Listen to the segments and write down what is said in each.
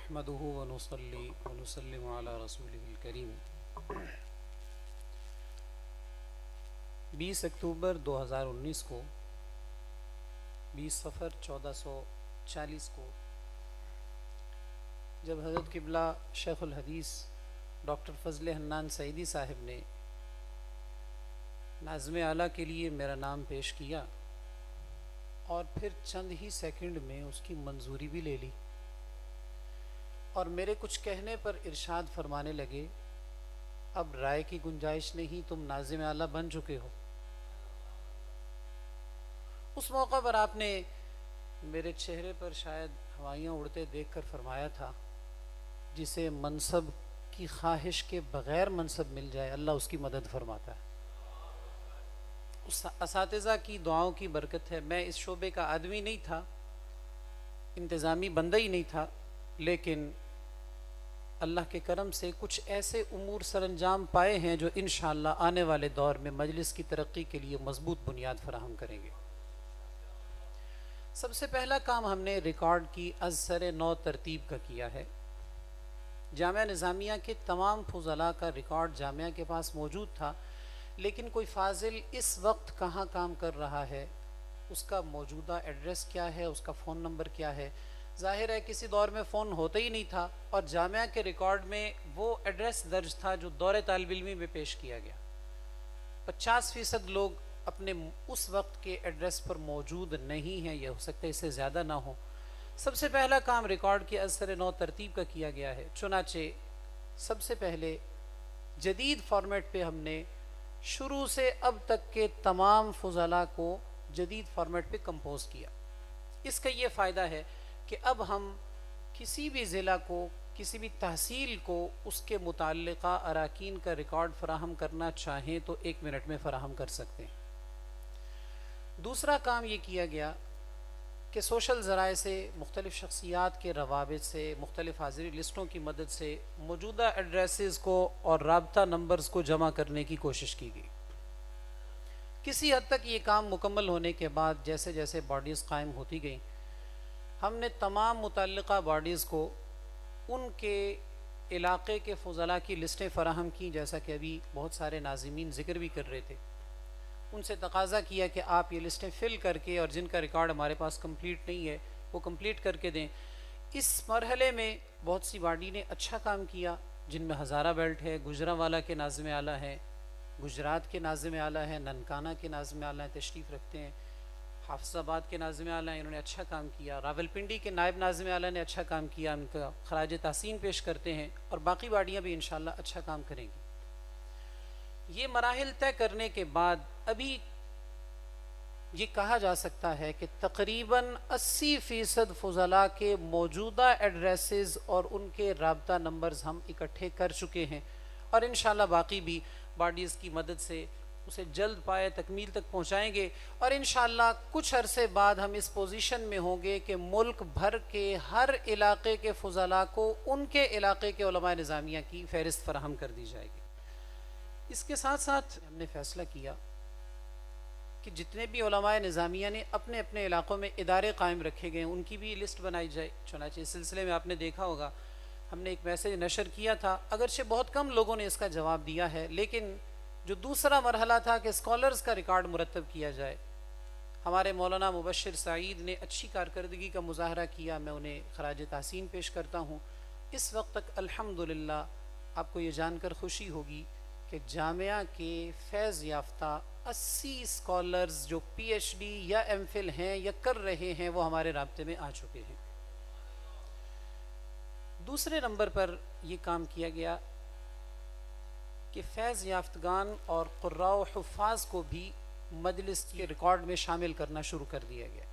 نحمده ونصلي ونسلم على رسوله الكريم 20 اکتوبر 2019 کو 20 صفر 1440 کو جب حضرت قبلہ شیخ الحدیث ڈاکٹر فضل حنان سعیدی صاحب نے ناظم اعلیٰ کے لیے میرا نام پیش کیا اور پھر چند ہی سیکنڈ میں اس کی منظوری بھی لے لی اور میرے کچھ کہنے پر ارشاد فرمانے لگے، اب رائے کی گنجائش نہیں، تم ناظم اعلیٰ بن چکے ہو۔ اس موقع پر آپ نے میرے چہرے پر شاید ہوائیاں اڑتے دیکھ کر فرمایا تھا، جسے منصب کی خواہش کے بغیر منصب مل جائے اللہ اس کی مدد فرماتا ہے۔ اس اساتذہ کی دعاؤں کی برکت ہے۔ میں اس شعبے کا آدمی نہیں تھا، انتظامی بندہ ہی نہیں تھا، لیکن اللہ کے کرم سے کچھ ایسے امور سر انجام پائے ہیں جو انشاءاللہ آنے والے دور میں مجلس کی ترقی کے لیے مضبوط بنیاد فراہم کریں گے۔ سب سے پہلا کام ہم نے ریکارڈ کی از سر نو ترتیب کا کیا ہے۔ جامعہ نظامیہ کے تمام فضلاء کا ریکارڈ جامعہ کے پاس موجود تھا، لیکن کوئی فاضل اس وقت کہاں کام کر رہا ہے، اس کا موجودہ ایڈریس کیا ہے، اس کا فون نمبر کیا ہے۔ ظاہر ہے کسی دور میں فون ہوتا ہی نہیں تھا، اور جامعہ کے ریکارڈ میں وہ ایڈریس درج تھا جو دور طالب علمی میں پیش کیا گیا۔ 50% لوگ اپنے اس وقت کے ایڈریس پر موجود نہیں ہیں، یہ ہو سکتا ہے اس سے زیادہ نہ ہو۔ سب سے پہلا کام ریکارڈ کی از سر نو ترتیب کا کیا گیا ہے۔ چنانچہ سب سے پہلے جدید فارمیٹ پہ ہم نے شروع سے اب تک کے تمام فضلاء کو جدید فارمیٹ پہ کمپوز کیا۔ اس کا یہ فائدہ ہے کہ اب ہم کسی بھی ضلع کو، کسی بھی تحصیل کو اس کے متعلقہ اراکین کا ریکارڈ فراہم کرنا چاہیں تو 1 منٹ میں فراہم کر سکتے ہیں۔ دوسرا کام یہ کیا گیا کہ سوشل ذرائع سے، مختلف شخصیات کے روابط سے، مختلف حاضری لسٹوں کی مدد سے موجودہ ایڈریسز کو اور رابطہ نمبرز کو جمع کرنے کی کوشش کی گئی۔ کسی حد تک یہ کام مکمل ہونے کے بعد جیسے جیسے باڈیز قائم ہوتی گئیں، ہم نے تمام متعلقہ باڈیز کو ان کے علاقے کے فضلاء کی لسٹیں فراہم کی، جیسا کہ ابھی بہت سارے ناظمین ذکر بھی کر رہے تھے۔ ان سے تقاضا کیا کہ آپ یہ لسٹیں فل کر کے، اور جن کا ریکارڈ ہمارے پاس کمپلیٹ نہیں ہے وہ کمپلیٹ کر کے دیں۔ اس مرحلے میں بہت سی باڈی نے اچھا کام کیا، جن میں ہزارہ بیلٹ ہے، گجرانوالہ کے ناظم اعلیٰ ہیں، گجرات کے ناظم اعلیٰ ہیں، ننکانہ کے ناظم اعلیٰ ہیں، تشریف رکھتے ہیں، حافظ آباد کے ناظم اعلیٰ ہیں، انہوں نے اچھا کام کیا، راولپنڈی کے نائب ناظم اعلیٰ نے اچھا کام کیا، ان کا خراج تحسین پیش کرتے ہیں، اور باقی باڈیاں بھی انشاءاللہ اچھا کام کریں گی۔ یہ مراحل طے کرنے کے بعد ابھی یہ کہا جا سکتا ہے کہ تقریباً 80% فضلاء کے موجودہ ایڈریسز اور ان کے رابطہ نمبرز ہم اکٹھے کر چکے ہیں، اور انشاءاللہ باقی بھی باڈیز کی مدد سے اسے جلد پائے تکمیل تک پہنچائیں گے، اور انشاءاللہ کچھ عرصے بعد ہم اس پوزیشن میں ہوں گے کہ ملک بھر کے ہر علاقے کے فضلاء کو ان کے علاقے کے علماء نظامیہ کی فہرست فراہم کر دی جائے گی۔ اس کے ساتھ ساتھ ہم نے فیصلہ کیا کہ جتنے بھی علماء نظامیہ نے اپنے اپنے علاقوں میں ادارے قائم رکھے گئے ہیں ان کی بھی لسٹ بنائی جائے۔ چنانچہ اس سلسلے میں آپ نے دیکھا ہوگا ہم نے ایک میسیج نشر کیا تھا، اگرچہ بہت کم لوگوں نے اس کا جواب دیا ہے، لیکن جو دوسرا مرحلہ تھا کہ اسکالرز کا ریکارڈ مرتب کیا جائے، ہمارے مولانا مبشر سعید نے اچھی کارکردگی کا مظاہرہ کیا، میں انہیں خراج تحسین پیش کرتا ہوں۔ اس وقت تک الحمدللہ آپ کو یہ جان کر خوشی ہوگی کہ جامعہ کے فیض یافتہ 80 اسکالرز جو پی ایچ ڈی یا ایم فل ہیں یا کر رہے ہیں وہ ہمارے رابطے میں آ چکے ہیں۔ دوسرے نمبر پر یہ کام کیا گیا کہ فیض یافتگان اور قراء و حفاظ کو بھی مجلس کے ریکارڈ میں شامل کرنا شروع کر دیا گیا۔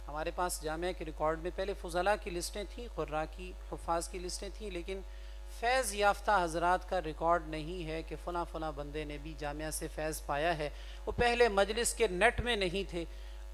ہمارے پاس جامعہ کے ریکارڈ میں پہلے فضلاء کی لسٹیں تھیں، قراء کی، حفاظ کی لسٹیں تھیں، لیکن فیض یافتہ حضرات کا ریکارڈ نہیں ہے کہ فلاں فلاں بندے نے بھی جامعہ سے فیض پایا ہے۔ وہ پہلے مجلس کے نیٹ میں نہیں تھے،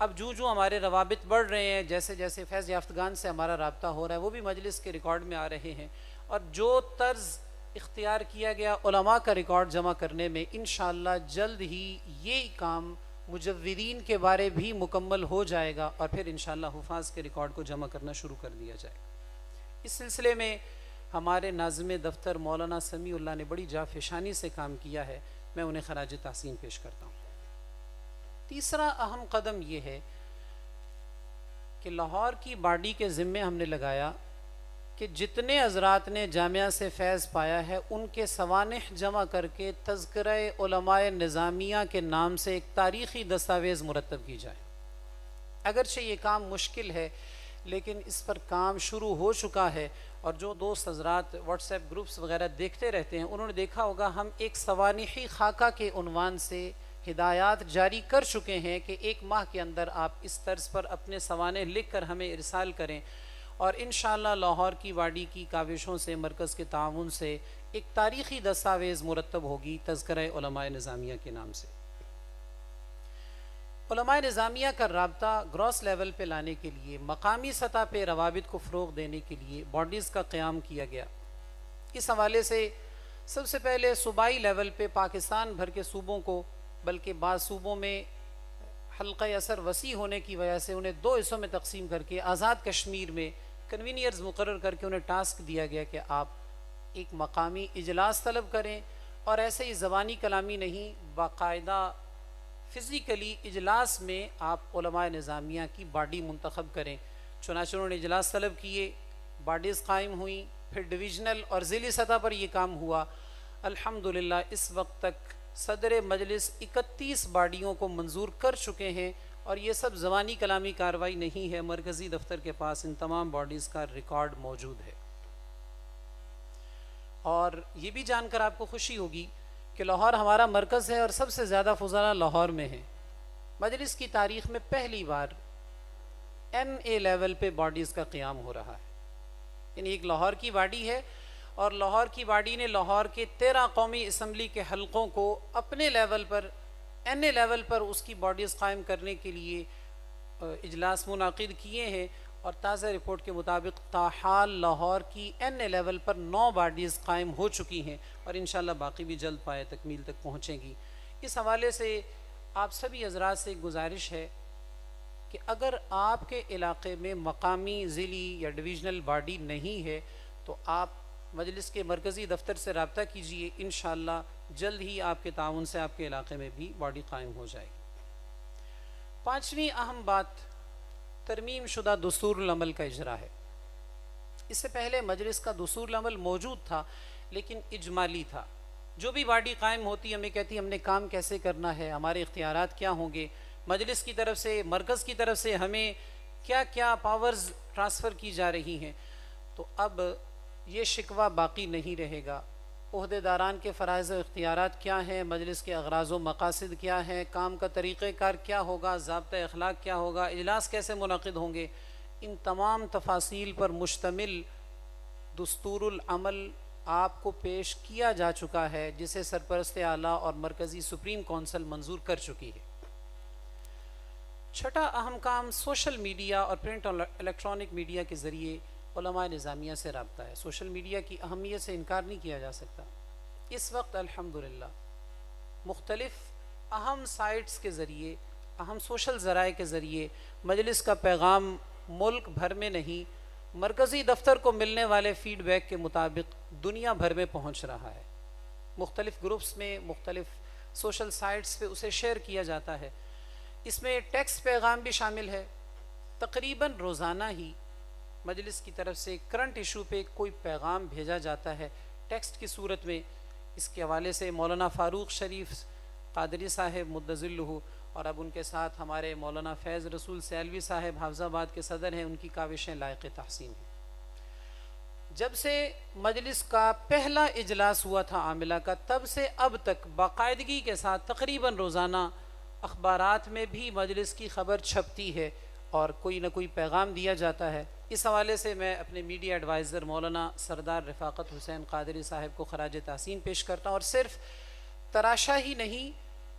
اب جو ہمارے روابط بڑھ رہے ہیں، جیسے جیسے فیض یافتگان سے ہمارا رابطہ ہو رہا ہے، وہ بھی مجلس کے ریکارڈ میں آ رہے ہیں، اور جو طرز اختیار کیا گیا علماء کا ریکارڈ جمع کرنے میں، انشاءاللہ جلد ہی یہ کام مجورین کے بارے بھی مکمل ہو جائے گا، اور پھر انشاءاللہ حفاظ کے ریکارڈ کو جمع کرنا شروع کر دیا جائے گا۔ اس سلسلے میں ہمارے ناظم دفتر مولانا سمیع اللہ نے بڑی جافشانی سے کام کیا ہے، میں انہیں خراج تحسین پیش کرتا ہوں۔ تیسرا اہم قدم یہ ہے کہ لاہور کی باڈی کے ذمے ہم نے لگایا کہ جتنے حضرات نے جامعہ سے فیض پایا ہے ان کے سوانح جمع کر کے تذکرہ علماء نظامیہ کے نام سے ایک تاریخی دستاویز مرتب کی جائے۔ اگرچہ یہ کام مشکل ہے لیکن اس پر کام شروع ہو چکا ہے، اور جو دوست حضرات واٹس ایپ گروپس وغیرہ دیکھتے رہتے ہیں انہوں نے دیکھا ہوگا ہم ایک سوانحی خاکہ کے عنوان سے ہدایات جاری کر چکے ہیں کہ 1 ماہ کے اندر آپ اس طرز پر اپنے سوانح لکھ کر ہمیں ارسال کریں، اور انشاءاللہ لاہور کی واڈی کی کاوشوں سے، مرکز کے تعاون سے ایک تاریخی دستاویز مرتب ہوگی تذکرہ علماء نظامیہ کے نام سے۔ علماء نظامیہ کا رابطہ گراس لیول پہ لانے کے لیے، مقامی سطح پہ روابط کو فروغ دینے کے لیے باڈیز کا قیام کیا گیا۔ اس حوالے سے سب سے پہلے صوبائی لیول پہ پاکستان بھر کے صوبوں کو، بلکہ بعض صوبوں میں حلقہ اثر وسیع ہونے کی وجہ سے انہیں 2 حصوں میں تقسیم کر کے آزاد کشمیر میں کنوینئرز مقرر کر کے انہیں ٹاسک دیا گیا کہ آپ ایک مقامی اجلاس طلب کریں، اور ایسے ہی زبانی کلامی نہیں، باقاعدہ فزیکلی اجلاس میں آپ علماء نظامیہ کی باڈی منتخب کریں۔ چنانچہ انہوں نے اجلاس طلب کیے، باڈیز قائم ہوئیں، پھر ڈویژنل اور ضلعی سطح پر یہ کام ہوا۔ الحمدللہ اس وقت تک صدر مجلس 31 باڈیوں کو منظور کر چکے ہیں، اور یہ سب زبانی کلامی کارروائی نہیں ہے، مرکزی دفتر کے پاس ان تمام باڈیز کا ریکارڈ موجود ہے۔ اور یہ بھی جان کر آپ کو خوشی ہوگی کہ لاہور ہمارا مرکز ہے اور سب سے زیادہ فضلاء لاہور میں ہیں۔ مجلس کی تاریخ میں پہلی بار MA لیول پہ باڈیز کا قیام ہو رہا ہے، یعنی ایک لاہور کی باڈی ہے، اور لاہور کی باڈی نے لاہور کے 13 قومی اسمبلی کے حلقوں کو اپنے لیول پر NA لیول پر اس کی باڈیز قائم کرنے کے لیے اجلاس منعقد کیے ہیں، اور تازہ رپورٹ کے مطابق تاحال لاہور کی NA لیول پر 9 باڈیز قائم ہو چکی ہیں، اور انشاءاللہ باقی بھی جلد پائے تکمیل تک پہنچیں گی۔ اس حوالے سے آپ سبھی حضرات سے گزارش ہے کہ اگر آپ کے علاقے میں مقامی، ضلعی یا ڈویژنل باڈی نہیں ہے تو آپ مجلس کے مرکزی دفتر سے رابطہ کیجئے، انشاءاللہ جلد ہی آپ کے تعاون سے آپ کے علاقے میں بھی باڈی قائم ہو جائے گی۔ 5ویں اہم بات ترمیم شدہ دستور العمل کا اجرا ہے۔ اس سے پہلے مجلس کا دستور العمل موجود تھا لیکن اجمالی تھا، جو بھی باڈی قائم ہوتی ہمیں کہتی ہم نے کام کیسے کرنا ہے، ہمارے اختیارات کیا ہوں گے، مجلس کی طرف سے، مرکز کی طرف سے ہمیں کیا کیا پاورز ٹرانسفر کی جا رہی ہیں۔ تو اب یہ شکوہ باقی نہیں رہے گا، عہدے داران کے فرائض و اختیارات کیا ہیں، مجلس کے اغراض و مقاصد کیا ہیں، کام کا طریقہ کار کیا ہوگا، ضابطہ اخلاق کیا ہوگا، اجلاس کیسے منعقد ہوں گے، ان تمام تفاصیل پر مشتمل دستور العمل آپ کو پیش کیا جا چکا ہے، جسے سرپرست اعلیٰ اور مرکزی سپریم کونسل منظور کر چکی ہے۔ 6واں اہم کام سوشل میڈیا اور پرنٹ اور الیکٹرانک میڈیا کے ذریعے علماء نظامیہ سے رابطہ ہے۔ سوشل میڈیا کی اہمیت سے انکار نہیں کیا جا سکتا۔ اس وقت الحمدللہ مختلف اہم سائٹس کے ذریعے، اہم سوشل ذرائع کے ذریعے مجلس کا پیغام ملک بھر میں نہیں، مرکزی دفتر کو ملنے والے فیڈ بیک کے مطابق دنیا بھر میں پہنچ رہا ہے۔ مختلف گروپس میں، مختلف سوشل سائٹس پہ اسے شیئر کیا جاتا ہے۔ اس میں ٹیکسٹ پیغام بھی شامل ہے۔ تقریباً روزانہ ہی مجلس کی طرف سے کرنٹ ایشو پہ کوئی پیغام بھیجا جاتا ہے ٹیکسٹ کی صورت میں۔ اس کے حوالے سے مولانا فاروق شریف قادری صاحب مدظلہ، اور اب ان کے ساتھ ہمارے مولانا فیض رسول سیلوی صاحب حافظ آباد کے صدر ہیں، ان کی کاوشیں لائق تحسین ہیں۔ جب سے مجلس کا پہلا اجلاس ہوا تھا عاملہ کا، تب سے اب تک باقاعدگی کے ساتھ تقریباً روزانہ اخبارات میں بھی مجلس کی خبر چھپتی ہے اور کوئی نہ کوئی پیغام دیا جاتا ہے۔ اس حوالے سے میں اپنے میڈیا ایڈوائزر مولانا سردار رفاقت حسین قادری صاحب کو خراج تحسین پیش کرتا ہوں، اور صرف تراشا ہی نہیں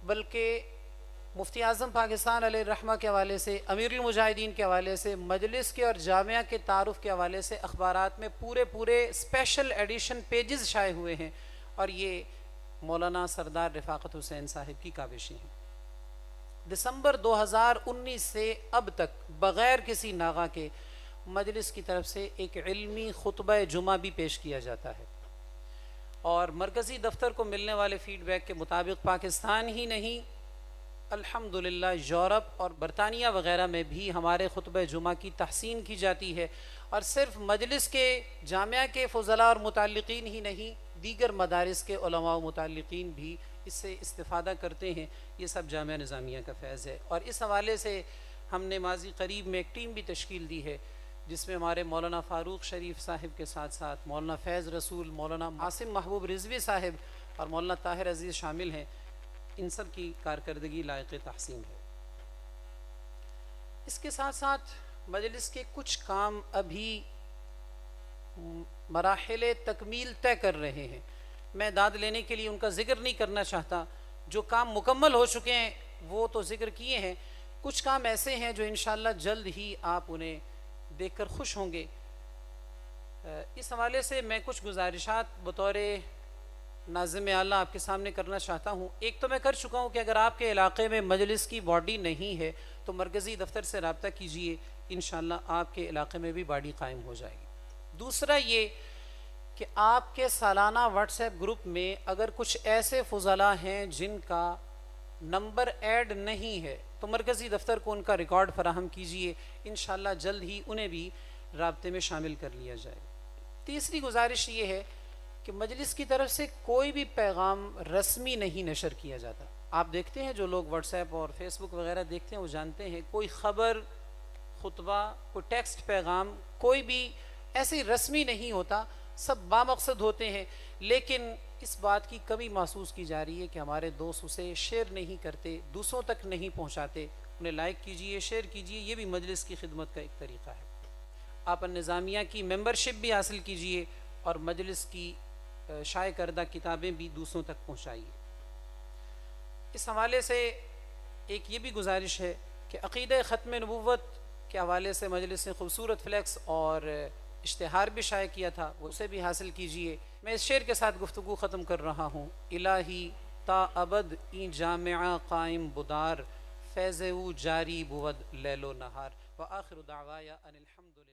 بلکہ مفتی اعظم پاکستان علیہ الرحمہ کے حوالے سے، امیر المجاہدین کے حوالے سے، مجلس کے اور جامعہ کے تعارف کے حوالے سے اخبارات میں پورے اسپیشل ایڈیشن پیجز شائع ہوئے ہیں، اور یہ مولانا سردار رفاقت حسین صاحب کی کاوشیں ہیں۔ دسمبر 2019 سے اب تک بغیر کسی ناغہ کے مجلس کی طرف سے ایک علمی خطبہ جمعہ بھی پیش کیا جاتا ہے، اور مرکزی دفتر کو ملنے والے فیڈ بیک کے مطابق پاکستان ہی نہیں الحمدللہ یورپ اور برطانیہ وغیرہ میں بھی ہمارے خطبہ جمعہ کی تحسین کی جاتی ہے، اور صرف مجلس کے جامعہ کے فضلاء اور متعلقین ہی نہیں، دیگر مدارس کے علماء و متعلقین بھی اس سے استفادہ کرتے ہیں۔ یہ سب جامعہ نظامیہ کا فیض ہے، اور اس حوالے سے ہم نے ماضی قریب میں ایک ٹیم بھی تشکیل دی ہے، جس میں ہمارے مولانا فاروق شریف صاحب کے ساتھ ساتھ مولانا فیض رسول، مولانا عاصم محبوب رضوی صاحب اور مولانا طاہر عزیز شامل ہیں۔ ان سب کی کارکردگی لائق تحسین ہے۔ اس کے ساتھ ساتھ مجلس کے کچھ کام ابھی مراحل تکمیل طے کر رہے ہیں، میں داد لینے کے لیے ان کا ذکر نہیں کرنا چاہتا، جو کام مکمل ہو چکے ہیں وہ تو ذکر کیے ہیں، کچھ کام ایسے ہیں جو انشاءاللہ جلد ہی آپ انہیں دیکھ کر خوش ہوں گے۔ اس حوالے سے میں کچھ گزارشات بطور ناظم اعلیٰ آپ کے سامنے کرنا چاہتا ہوں۔ ایک تو میں کر چکا ہوں کہ اگر آپ کے علاقے میں مجلس کی باڈی نہیں ہے تو مرکزی دفتر سے رابطہ کیجئے، انشاءاللہ آپ کے علاقے میں بھی باڈی قائم ہو جائے گی۔ دوسرا یہ کہ آپ کے سالانہ واٹس ایپ گروپ میں اگر کچھ ایسے فضلاء ہیں جن کا نمبر ایڈ نہیں ہے تو مرکزی دفتر کو ان کا ریکارڈ فراہم کیجئے، انشاءاللہ جلد ہی انہیں بھی رابطے میں شامل کر لیا جائے گا۔ تیسری گزارش یہ ہے کہ مجلس کی طرف سے کوئی بھی پیغام رسمی نہیں نشر کیا جاتا۔ آپ دیکھتے ہیں جو لوگ واٹس ایپ اور فیس بک وغیرہ دیکھتے ہیں وہ جانتے ہیں کوئی خبر، خطبہ، کوئی ٹیکسٹ پیغام کوئی بھی ایسے رسمی نہیں ہوتا، سب بامقصد ہوتے ہیں، لیکن اس بات کی کمی محسوس کی جا رہی ہے کہ ہمارے دوست اسے شیئر نہیں کرتے، دوسروں تک نہیں پہنچاتے۔ انہیں لائک کیجئے، شیئر کیجئے، یہ بھی مجلس کی خدمت کا ایک طریقہ ہے۔ آپ نظامیہ کی ممبرشپ بھی حاصل کیجئے اور مجلس کی شائع کردہ کتابیں بھی دوسروں تک پہنچائیے۔ اس حوالے سے ایک یہ بھی گزارش ہے کہ عقیدہ ختم نبوت کے حوالے سے مجلس نے خوبصورت فلیکس اور اشتہار بھی شائع کیا تھا، وہ اسے بھی حاصل کیجئے۔ میں اس شعر کے ساتھ گفتگو ختم کر رہا ہوں۔ الہی تا ابد این جامعہ قائم بدار، فیض او جاری بود لیل و نہار، وآخر دعوایا ان الحمدللہ۔